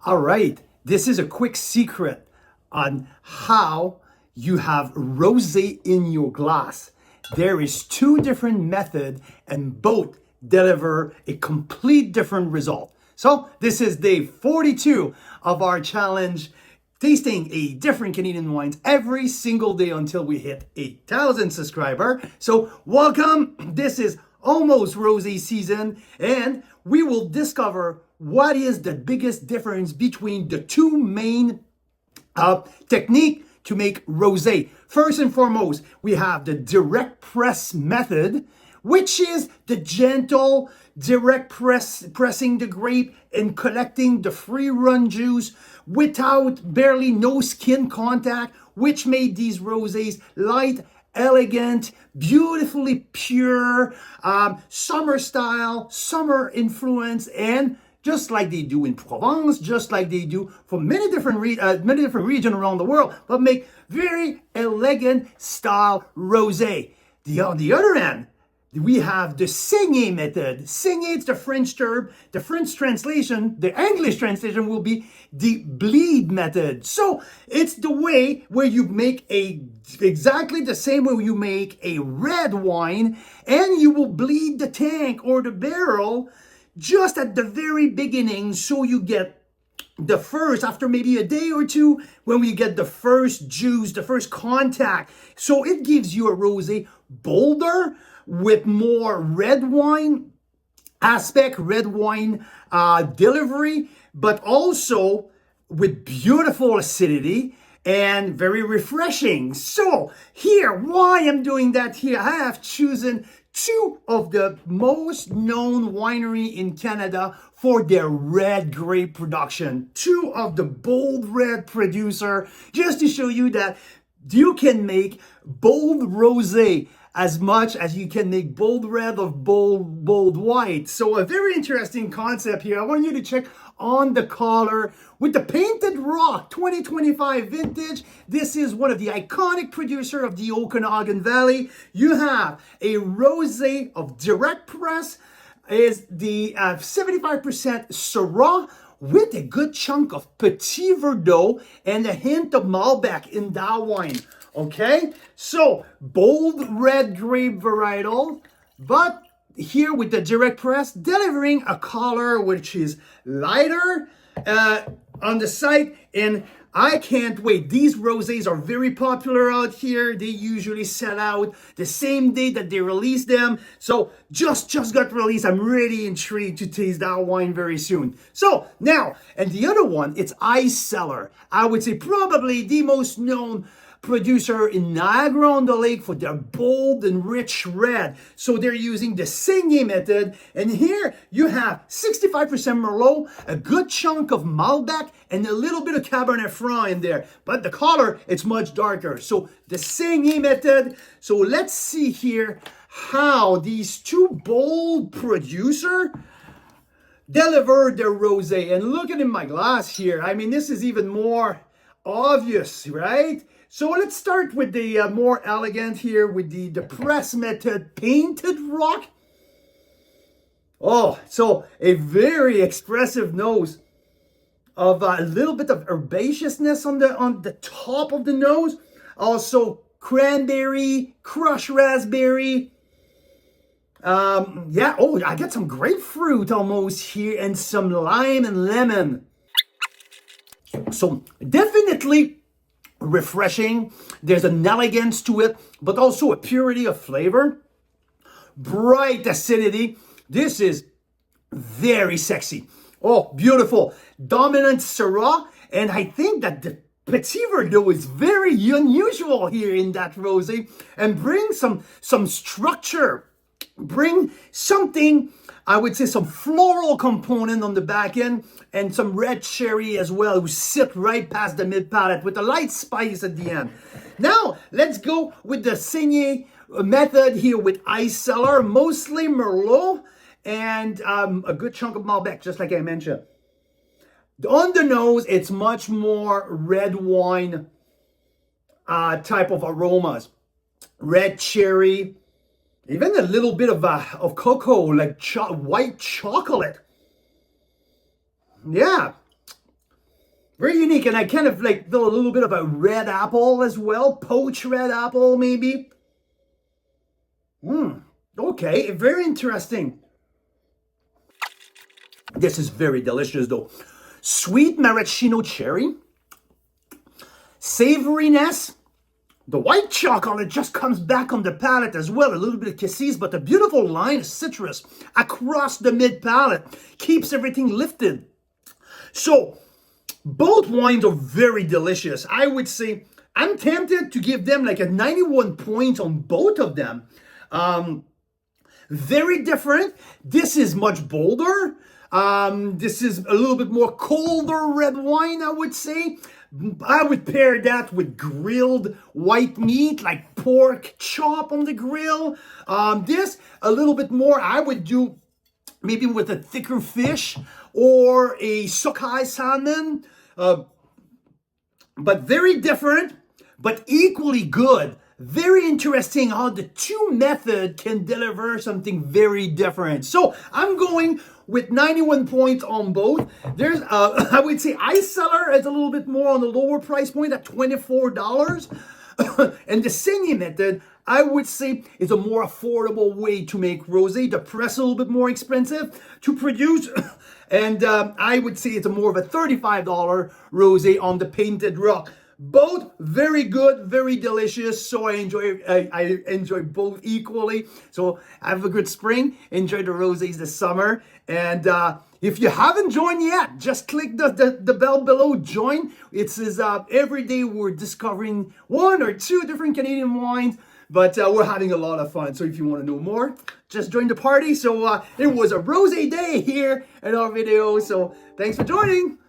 All right, this is a quick secret on how you have rosé in your glass. There is two different methods and both deliver a complete different result. So this is day 42 of our challenge, tasting a different Canadian wines every single day until we hit 8,000 subscribers. So welcome, this is almost rosé season and we will discover what is the biggest difference between the two main technique to make rosé. First and foremost, we have the direct press method, which is the gentle direct pressing the grape and collecting the free run juice without barely no skin contact, which made these rosés light, elegant, beautifully pure, summer style, summer influence, and just like they do in Provence, just like they do for many different regions around the world, but make very elegant style rosé. On the other end, we have the Saignée method. Saignée is the French term. The French translation, the English translation will be the bleed method. So it's the way where you make exactly the same way you make a red wine, and you will bleed the tank or the barrel just at the very beginning, so you get the first, after maybe a day or two, when we get the first juice, the first contact. So it gives you a rosé bolder, with more red wine aspect, red wine delivery, but also with beautiful acidity and very refreshing. So here, why I'm doing that here, I have chosen two of the most known winery in Canada for their red grape production. Two of the bold red producer, just to show you that you can make bold rosé as much as you can make bold red or bold white. So a very interesting concept here. I want you to check on the color with the Painted Rock 2025 vintage. This is one of the iconic producer of the Okanagan Valley. You have a rosé of direct press, is the 75% Syrah with a good chunk of Petit Verdot and a hint of Malbec in that wine. Okay, so bold red grape varietal, but here with the direct press, delivering a color which is lighter on the site, and I can't wait. These rosés are very popular out here. They usually sell out the same day that they release them. So just got released. I'm really intrigued to taste that wine very soon. So now, and the other one, it's Icellars. I would say probably the most known producer in Niagara-on-the-Lake for their bold and rich red. So they're using the Saignée method. And here you have 65% Merlot, a good chunk of Malbec, and a little bit of Cabernet Franc in there. But the color, it's much darker. So the Saignée method. So let's see here how these two bold producers deliver their rosé. And look at in my glass here. I mean, this is even more obvious, right? So let's start with the more elegant here with the press method Painted Rock. Oh, so a very expressive nose of a little bit of herbaceousness on the top of the nose. Also cranberry, crushed raspberry. Yeah, oh, I get some grapefruit almost here and some lime and lemon. So definitely refreshing. There's an elegance to it, but also a purity of flavor. Bright acidity. This is very sexy. Oh, beautiful. Dominant Syrah. And I think that the Petit Verdot is very unusual here in that rosé, and bring some structure. Bring something, I would say, some floral component on the back end, and some red cherry as well, who sit right past the mid palate with a light spice at the end. Now, let's go with the Saignée method here with Icellars, mostly Merlot, and a good chunk of Malbec, just like I mentioned. On the nose, it's much more red wine type of aromas. Red cherry, even a little bit of cocoa, like white chocolate. Yeah. Very unique, and I kind of like feel a little bit of a red apple as well, poached red apple maybe. Okay, very interesting. This is very delicious though. Sweet maraschino cherry, savoriness. The white chocolate just comes back on the palate as well, a little bit of cassis, but a beautiful line of citrus across the mid palate keeps everything lifted. So both wines are very delicious. I would say I'm tempted to give them like a 91 points on both of them. Very different. This is much bolder. This is a little bit more colder red wine, I would say. I would pair that with grilled white meat, like pork chop on the grill. This, a little bit more, I would do maybe with a thicker fish or a sockeye salmon. But very different, but equally good. Very interesting how the two methods can deliver something very different. So I'm going with 91 points on both. There's, I would say Icellars is a little bit more on the lower price point at $24. And the Saignée method, I would say, is a more affordable way to make rosé. The press a little bit more expensive to produce. And I would say it's a more of a $35 rosé on the painted rock. Both very good, very delicious. So I enjoy both equally. So have a good spring. Enjoy the rosés this summer. And if you haven't joined yet, just click the bell below. Join. It says every day we're discovering one or two different Canadian wines. But we're having a lot of fun. So if you want to know more, just join the party. So it was a rosé day here in our video. So thanks for joining.